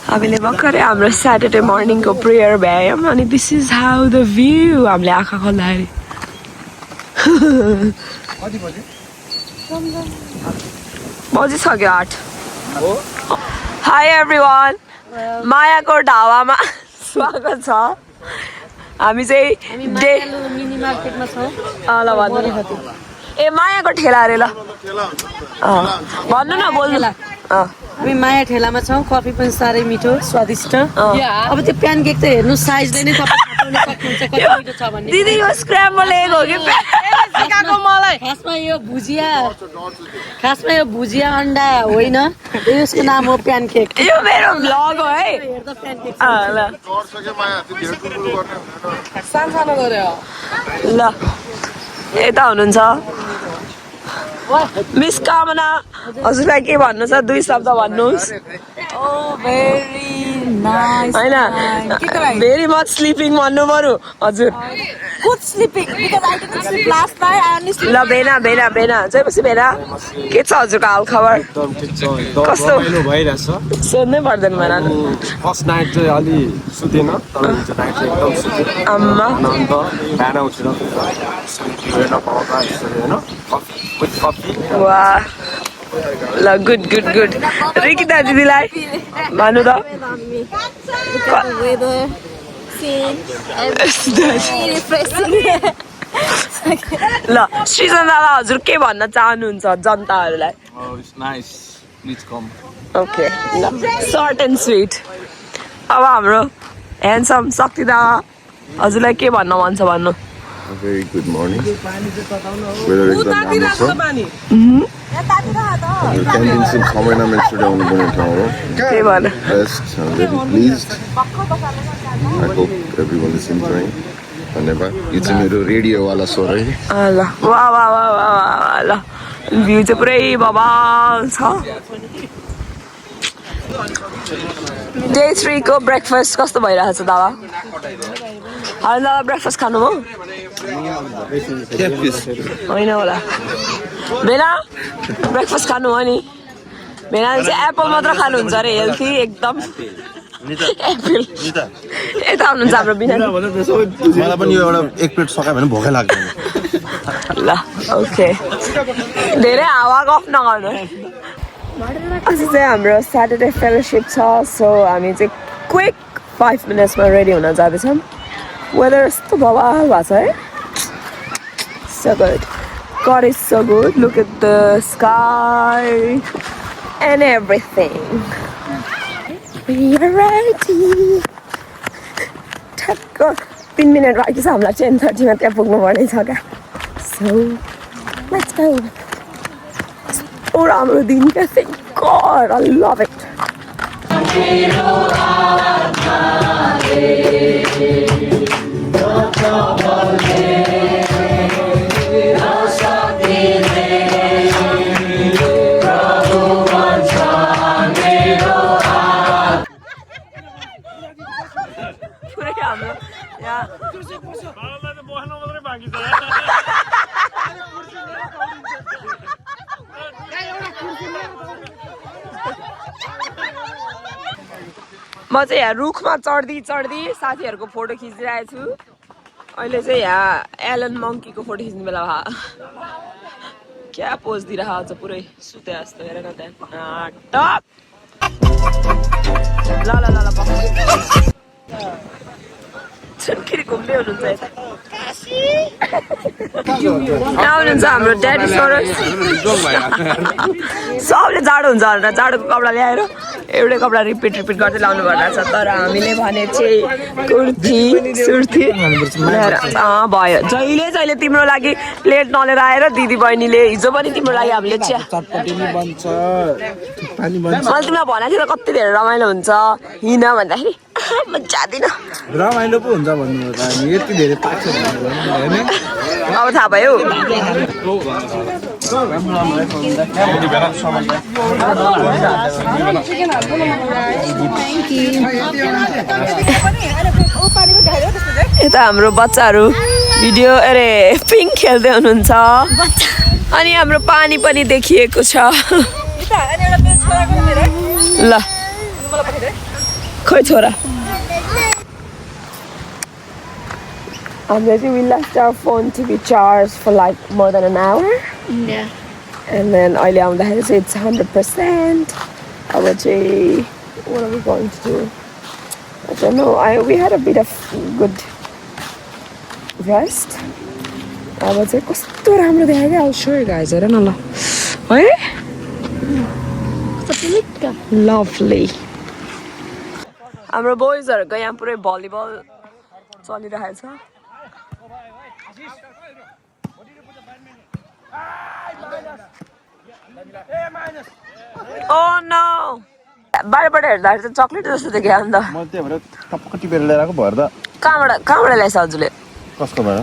हामीले भर्खरै हाम्रो स्याटरडे मर्निङको प्रेयर भ्यायौँ अनि this is how the view हामीले आँखा खोल्दाखेरि बजिसक्यो 8 हाई एभ्रिवान मायाको ढाबामा स्वागत छ हामी चाहिँ मिनी मार्केटमा छौँ ल भन्नु ए मायाको ठेला अरे ल भन्नु न बोल्नु हामी माया ठेलामा छौँ कफी पनि साह्रै मिठो स्वादिष्ट अब त्यो प्यान केक त हेर्नु साइजले नै तपाईँ सक्नुहुन्छ कति मिठो छ भन्ने दिदी यो स्क्रैम्बल एग हो कि मलाई खासमा यो भुजिया अन्डा होइन यसको नाम हो प्यान केक यो मेरो भ्लग हो है हेर्दा प्यान केक सानो गर्यो ल यता हुनुहुन्छ मिस कामना हजुरलाई के भन्नु छ 2 शब्द भन्नुहोस् होइन भेरी मच स्लिपिङ भन्नु पर्यो हजुर ल भेना चाहिँ भेना के छ हजुरको हाल खबर कस्तो भइरहेछ सोध्नै पर्दैन मलाई फर्स्ट नाइट चाहिँ अलि सुतेन तर नाइट चाहिँ एकदम सुते आम्मा अन्त बिहान उठेर वाह ल गुड रिकिता दिदीलाई भन्नु त ल सृजन दादा हजुर के भन्न चाहनुहुन्छ जनताहरूलाई ओके ल सर्ट एन्ड स्विट अब हाम्रो ह्यान्डसम शक्ति दादा हजुरलाई के भन्न मन छ भन्नु Very good morning. Weather एकदम राम्रो छ. यो क्यान्टिन चाहिँ समयमा मेन्सुरेट आउनुपर्ने ठाउँ हो. के भन्नु Best, I'm very pleased. I hope everyone is enjoying. धन्यवाद. यो चाहिँ मेरो रेडियोवाला स्वर है. ल वाह ल भ्यू चाहिँ पुरै बबाल छ डे 3 को ब्रेकफास्ट कस्तो भइरहेछ दादा होइन दादा ब्रेकफास्ट खानुभयो होइन होला भेना ब्रेकफास्ट खानु हो नि भेनाले चाहिँ एप्पल मात्र खानुहुन्छ अरे हेल्थी एकदम एप्पल यता हुनुहुन्छ हाम्रो बिना मलाई पनि यो एउटा एक प्लेट सकायो भने भोकै लाग्दैन. ल ओके धेरै हावा गफ नगर्नु आज चाहिँ हाम्रो स्याटरडे फेलोसिप छ सो हामी चाहिँ क्विक 5 मिनट्समा रेडी हुन जाँदैछौँ वेदर यस्तो बवाल भएको छ है so good God is so good look at the sky and everything we are ready ठ्याक्क 3 मिनट बाँकी छ हामीलाई 10:30 मा त्यहाँ पुग्नु पर्ने छ क्या so let's go oh राम्रो दिन क्या thank God I love it म चाहिँ यहाँ रुखमा चढ्दी साथीहरूको फोटो खिचिरहेको छु अहिले चाहिँ यहाँ एलन मङ्कीको फोटो खिच्ने बेला भए क्या पोज दिइरहेको छ पुरै सुते जस्तो हेरेर त्यहाँ टप ल छुट्किरी घुम्दै हुनुहुन्छ यता आउनुहुन्छ हाम्रो ड्याडी सोरस सबले जाडो हुन्छ भनेर जाडोको कपडा ल्याएर एउटै कपडा रिपिट गर्दै लाउनु पर्ने छ तर हामीले भने चाहिँ कुर्ती सुर्ती भयो जहिले तिम्रो लागि प्लेट नलिएर आएर दिदी बहिनीले हिजो पनि तिम्रो लागि हामीले चिया मैले तिमीलाई भनेको थिएँ त कति धेरै रमाइलो हुन्छ हिँड भन्दाखेरि म जाँदिनँ रमाइलो पो हुन्छ भन्नु यति धेरै पाक्छ अब थाहा भयो यता हाम्रो बच्चाहरू भिडियो अरे पिङ खेल्दै हुनुहुन्छ अनि हाम्रो पानी पनि देखिएको छ ल खै छोरा we left our phone to be charged for like more than an hour. Yeah. And then अहिले आउँदाखेरि चाहिँ it's 100%. अब चाहिँ what are we going to do? I don't know. We had a bit of good rest. अब चाहिँ कस्तो राम्रो देखायो क्या. I'll show you guys. हेर न ल. है? Lovely. हाम्रो बोइजहरुको यहाँ पुरै भलिबल चलिरहेको छ. Oh no! बाहिरबाट हेर्दाखेरि चाहिँ चक्लेट जस्तो देखियो अन्त. म त्यही भएर टपक्क टिपेर ल्याएर आएको भएर त. कहाँबाट ल्याएछ हजुरले? कस्तो भयो?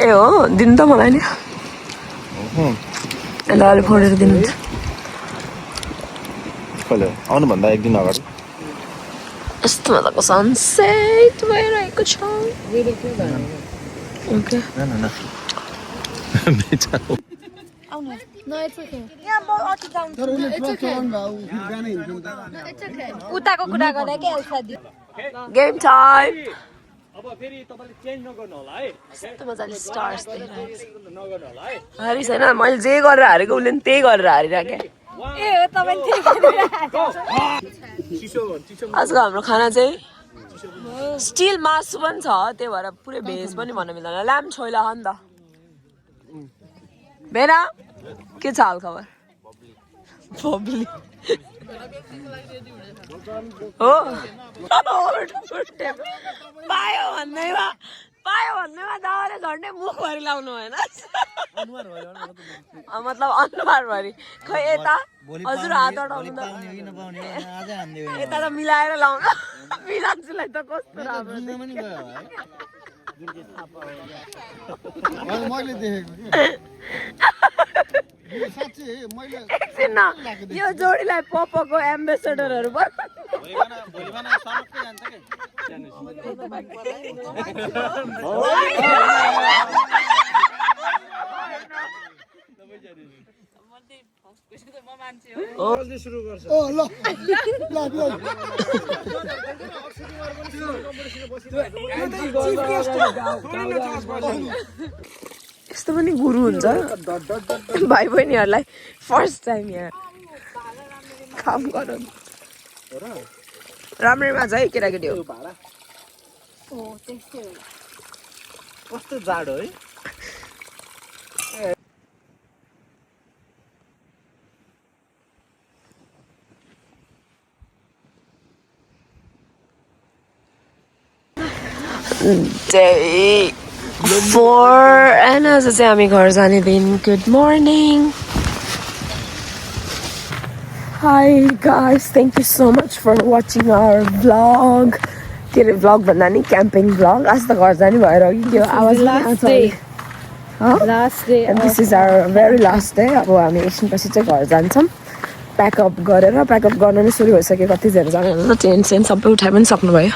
ए हो, दिनु त मलाई नि. ल अलि फोडेर दिनुहुन्छ. कहिले? आउनुभन्दा एक दिन अगाडि. यस्तो मजाको सनसेट भइरहेको छ. ओके. न. No, it's okay. Yeah, but it's okay. It's okay. उताको कुरा गर्दा के अल्फा दियो. Game time. अब फेरि तपाईले चेन्ज नगर्नु होला है. यस्तो मजाले स्टार्स देख्नुहुन्छ. हरि छैन मैले जे गरेर हारेको उले नि त्यही गरेर हारिराखे. ए हो तपाईले त्यही गरिराखेको. आजको हाम्रो खाना चाहिँ स्टिल मासु पनि छ त्यही भएर पुरै भेज पनि भन्न मिल्दैन. ल्याम छोइला हो नि त. बेना के छ हाल खबर? बब्ली हो पायो भन्दैमा दावाले झन्डै मुखभरि लाउनु भएन. मतलब अनुहारभरि. खै यता हजुर हात अडाउनु त यता त मिलाएर लाउनु. मिलान्चुलाई त कस्तो राम्रो यो जोडीलाई पपको एम्बेसेडरहरू यस्तो पनि गुरु हुन्छ भाइ बहिनीहरूलाई फर्स्ट टाइम यहाँ काम गरौँ. राम्रै माझ है केटाकेटी हो. कस्तो जाडो है. Day 4 and as I say हामी घर जाने दिन. Good morning. Hi guys, thank you so much for watching our vlog. के अरे vlog भन्दा नि camping vlog. आज त घर जाने भएर यो आवाज Last day. Last day. And this is our very last day. अब हामी एकछिनपछि चाहिँ घर जान्छौँ. प्याकअप गरेर प्याकअप गर्न नै सुरु भइसक्यो. कतिजना जानु टेन्ट सेन्ट सबै उठाइ पनि सक्नुभयो.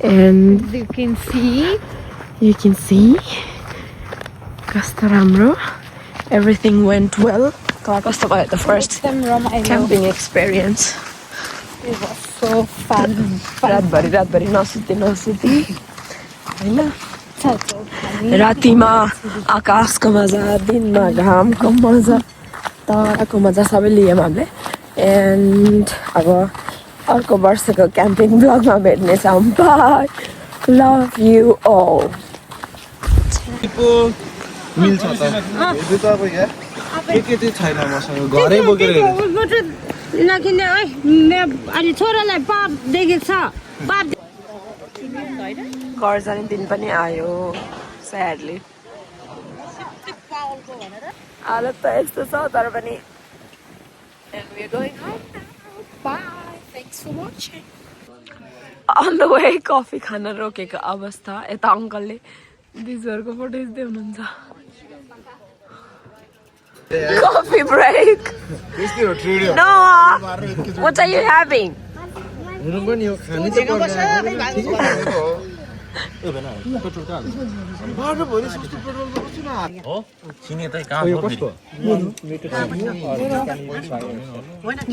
And You can see. you can see कस्तो राम्रो. Everything went well. कस्तो भयो the first camping experience. It was so fun. रातभरि नसुती हैन. रातिमा आकाशको मजा, दिनमा घामको मजा, ताराको मजा सबै लियौँ हामीले. एन्ड अब अर्को वर्षको क्याम्पिङ ब्लगमा भेट्नेछौँ. बाई. Love you all. मिल्छ त. यो त अब यहाँ के चाहिँ छैन मसँग. घरै बोकेर नकिने है अनि छोरालाई पाप देखेको छ. पाप घर जाने दिन पनि आयो स्याडली. हालत त यस्तो छ तर पनि. And we are going home now. Bye. Thanks for watching. On the way coffee खान रोकेको अवस्था. यता अङ्कलले दिदीहरूको फोटो खिच्दै हुनुहुन्छ. Coffee break. No. What are you having?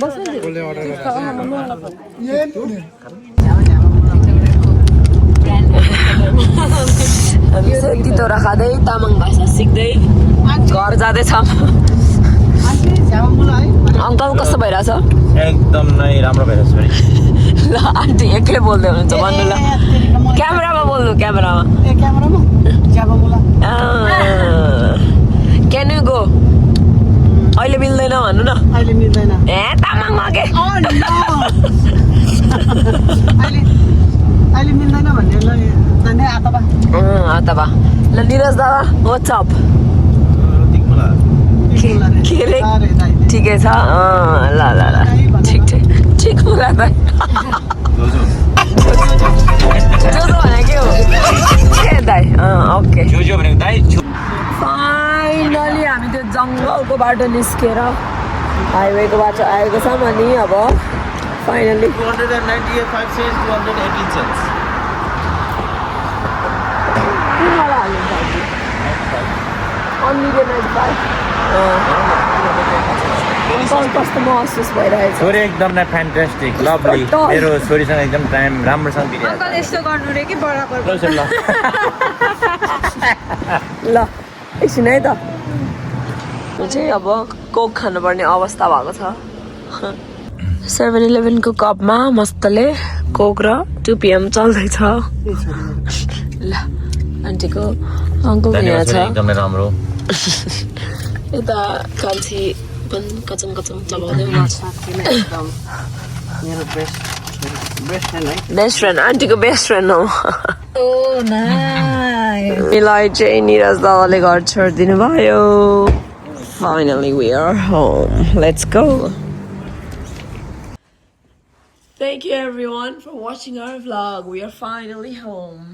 कस्तो हामी चाहिँ तितौरा खाँदै तामाङ भाषा सिक्दै घर जाँदैछौँ अङ्कल कस्तो भइरहेछ एकदम नै राम्रो भइरहेछ फेरि ल आन्टी एक्लै बोल्दै हुनुहुन्छ भन्नु ल क्यामेरामा बोल्नु क्यामेरामा क्यान यु गो अहिले मिल्दैन भन्नु न अहिले मिल्दैन ए तामाङ के अहिले मिल्दैन भन्ने जाने आतबा अथवा ल निरज दादा वाट्सअप के रे ठिकै छ ल ल ल ठिक ठिक ठिक कुरा त जो भने के हो के दाइ ओके जोजो भनेको दाइ फाइनली हामी त्यो जङ्गलको बाटो निस्केर हाइवेको बाटो आएको छौँ अनि अब फाइनली 295 cents 218 cents कस्तो महसुस भइरहेछ छोरी एकदम नै फ्यान्टास्टिक लभली मेरो छोरीसँग एकदम टाइम राम्रोसँग बिताएको यस्तो गर्नु रे कि बराबर ल एकछिन है त म चाहिँ अब कोक खानुपर्ने अवस्था भएको छ 7-Eleven-को कपमा मस्तले कोक र 2 PM चल्दैछ ल आन्टीको अङ्कल यहाँ छ एकदमै राम्रो यता कान्छी पनि कचम कचम चलाउँदै हुनुहुन्छ मेरो बेस्ट फ्रेन्ड है बेस्ट फ्रेन्ड आन्टीको बेस्ट फ्रेन्ड हो ओ नाइस मिलाई चाहिँ निरज दादाले घर छोडिदिनु भयो finally we are home let's go Thank you everyone for watching our vlog. We are finally home.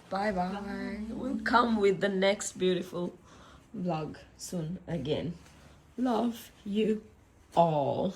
Bye bye. We'll come with the next beautiful vlog soon again. Love you all.